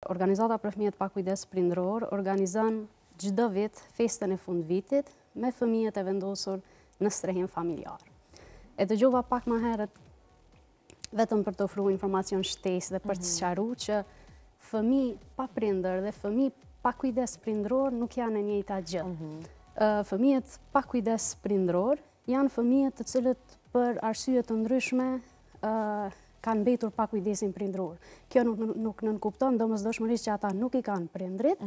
Organizata për fëmijët pa kujdes prindëror organizon çdo vit festën e fundvitit me fëmijët e vendosur në strehim familjar. E dëgjova pak më herët vetëm për të ofruar informacion shtesë dhe për të sqaruar që fëmijë pa prindër dhe fëmijë pa kujdes prindëror nuk janë e njëjta gjë. Fëmijët pa kujdes prindëror janë fëmijët të cilët për arsye të ndryshme kanë mbetur pa kujdesin prindëror. Kjo nuk nënkupton domosdoshmërisht që ata nuk i kanë prindrit,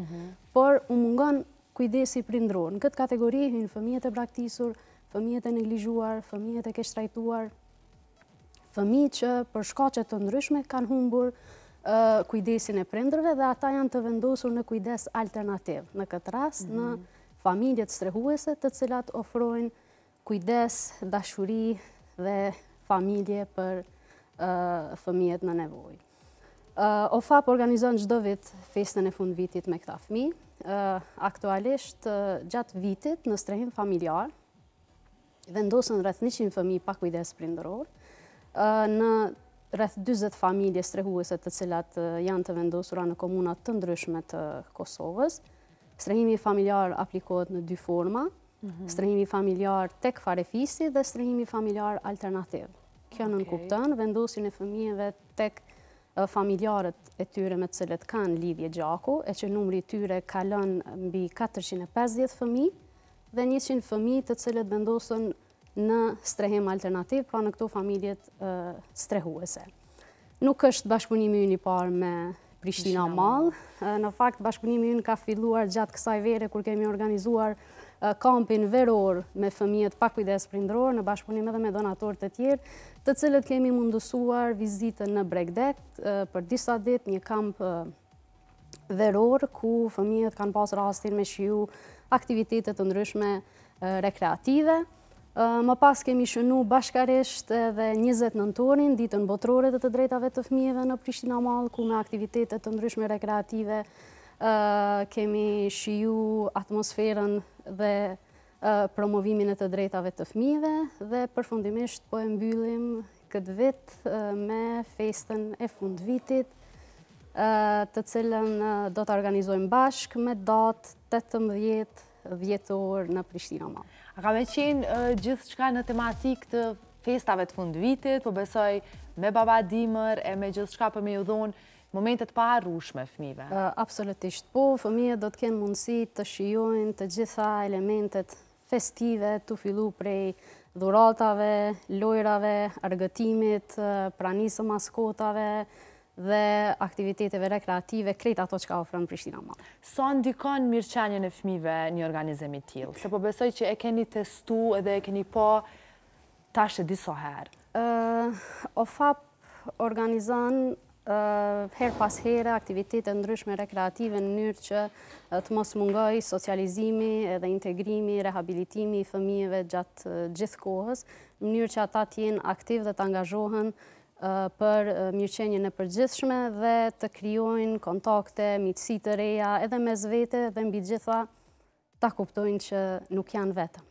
por u mungon kujdesi prindëror. Në këtë kategori hyjnë fëmijët e braktisur, fëmijët e neglizhuar, fëmijët e keq trajtuar, fëmijë që për shkaqe të ndryshme kanë humbur kujdesin e prindërve dhe ata janë të vendosur në kujdes alternativ. Në këtë rast, në familjet strehuese të cilat ofrojnë kujdes, dashuri dhe familje për fëmijët në nevojë. OFAP organizon çdo vit festën e fundvitit me këta fëmijë. Aktualisht, gjatë vitit, në strehim familjar, vendosen rreth 100 fëmijë pa kujdes prindëror, në rreth 40 familje strehuese të cilat janë të vendosura në komuna të ndryshme të Kosovës. Strehimi familjar aplikohet në 2 forma, strehimi familjar tek farefisi dhe strehimi familjar alternativ. Kjo nënkupton vendosin e fëmijëve tek familjarët e tyre me të cilët kanë lidhje gjaku, e që numri i tyre kalon mbi 450 fëmijë dhe 100 fëmijë të cilët vendosen në strehim alternativ, pra në këto familjet strehuese. Nuk është bashkëpunimi ynë i parë me Prishtina Mall. Në fakt, bashkëpunimi ynë ka filluar gjatë kësaj vere kur kemi organizuar kampin veror me fëmijët pa kujdes prindëror në bashkëpunim edhe me donatorë të tjerë, të cilët kemi mundësuar vizitën në Bregdek për disa ditë, një kamp veror ku fëmijët kanë pas rastin me shiju aktivitetet të ndryshme rekreative. Më pas kemi shënu bashkarisht edhe 20 nëntorin, ditën botërore të drejtave të fëmijëve në Prishtina Mall, ku me aktivitetet të ndryshme rekreative kemi shiju atmosferën dhe promovimin e të drejtave të fëmijëve dhe përfundimisht po e mbyllim këtë vit me festën e fundvitit, të cilën do të organizojmë bashkë me datë 18 dhjetor në Prishtina Mall. A ka me qenë gjithë qka në tematik të festave të fundvitit, po besoj me babadimër e me gjithë qka për me ju dhonë momentet pa harrueshme fëmijëve? Absolutisht po, fëmijët do të kenë mundësi të shijojnë të gjitha elementet festive, të fillu prej dhuratave, lojrave, argëtimit, pranisë maskotave dhe aktiviteteve rekreative, krejt ato që ka ofron Prishtina Mall. Sa ndikon mirëqenjen e fëmijëve një organizim i tillë? Se po besoj që e keni testu edhe e keni pa tash e disa herë. OFAP organizon her pas here aktivitete ndryshme rekreative në mënyrë që të mos mungoj socializimi edhe integrimi, rehabilitimi i fëmijëve gjatë gjithë kohës, në mënyrë që ata të jenë aktiv dhe të angazhohen për mirëqenjen e përgjithshme dhe të krijojnë kontakte, miqësi të reja edhe mes vete dhe mbi gjitha ta kuptojnë që nuk janë vetëm.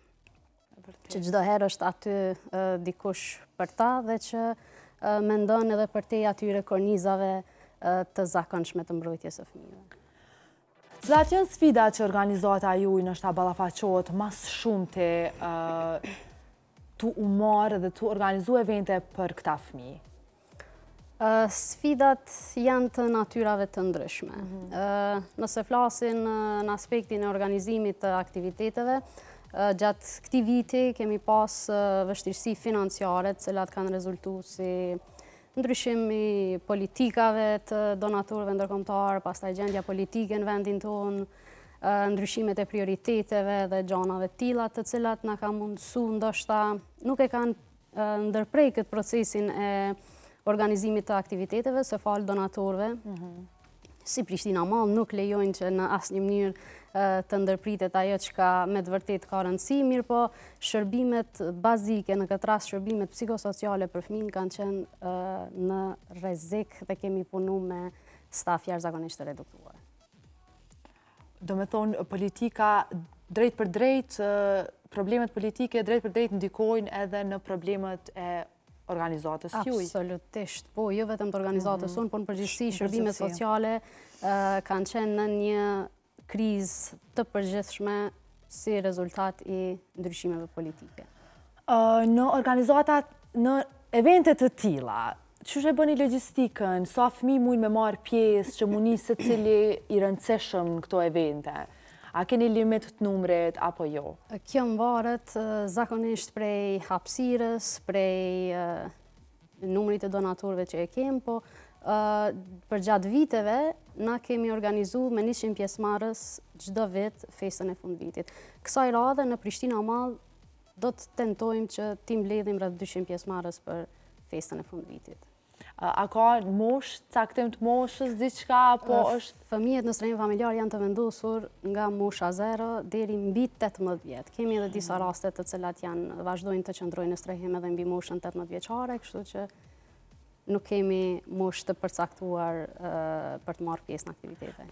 Që çdo herë është aty dikush për ta dhe që mendon edhe për te atyre kornizave të zakonshme të mbrojtjes së fëmijëve. Cilat janë sfidat që organizata juaj ndoshta ballafaqohet mas shumti tu u marrë dhe tu organizu evente për këta fëmijë? Sfidat janë të natyrave të ndryshme. Nëse flasin në aspektin e organizimit të aktiviteteve, gjatë këtij viti kemi pas vështirësi financiare, të cilat kanë rezultuar si ndryshim i politikave të donatorëve ndërkombëtar, pastaj gjendja politike në vendin tonë, ndryshimet e prioriteteve dhe gjanave të tilla, të cilat na kanë mundësuar ndoshta nuk e kanë ndërprej këtë procesin e organizimit të aktiviteteve së falë donatorëve. Si Prishtina Mall nuk lejojnë që në asnjë mënyrë të ndërpritet ajo që me të vërtet ka rëndësi, mirë po shërbimet bazike, në këtë rast shërbimet psikosociale për fëmijën kanë qenë në rrezik dhe kemi punu me staf jashtëzakonisht të reduktuar. Do me thonë, politika drejt për drejt, problemet politike drejt për drejt ndikojnë edhe në problemet e organizatës juaj. Absolutisht, po, jo vetëm të organizatës unë, por në përgjithësi shërbimet sociale kanë qenë në një krizë të përgjithshme si rezultat i ndryshimeve politike. Në organizatat, në eventet të tilla, çu e bëni logjistikën, sa fëmijë mund me marr pjesë, që mund nisë secili i rëndësishëm në këto evente? A keni limit të numrit apo jo? Kjo mvaret zakonisht prej hapësirës, prej numrit të donatorëve që e kemë, po për gjatë viteve na kemi organizu me 100 pjesëmarrës çdo vit festën e fundvitit. Kësaj radhe në Prishtinë Mall do të tentojmë që ti mbledhim rreth 200 pjesëmarrës për festën e fundvitit. A ka moshë, caktim të moshës, diçka, apo është... Fëmijët në strehim familjar janë të vendosur nga mosha 0 deri mbi 18 vjetë. Kemi edhe disa raste të cilat vazhdojnë të qëndrojnë në strehim edhe mbi moshën 18 vjeçare, kështu që nuk kemi moshë të përcaktuar për të marrë pjesë në aktivitete.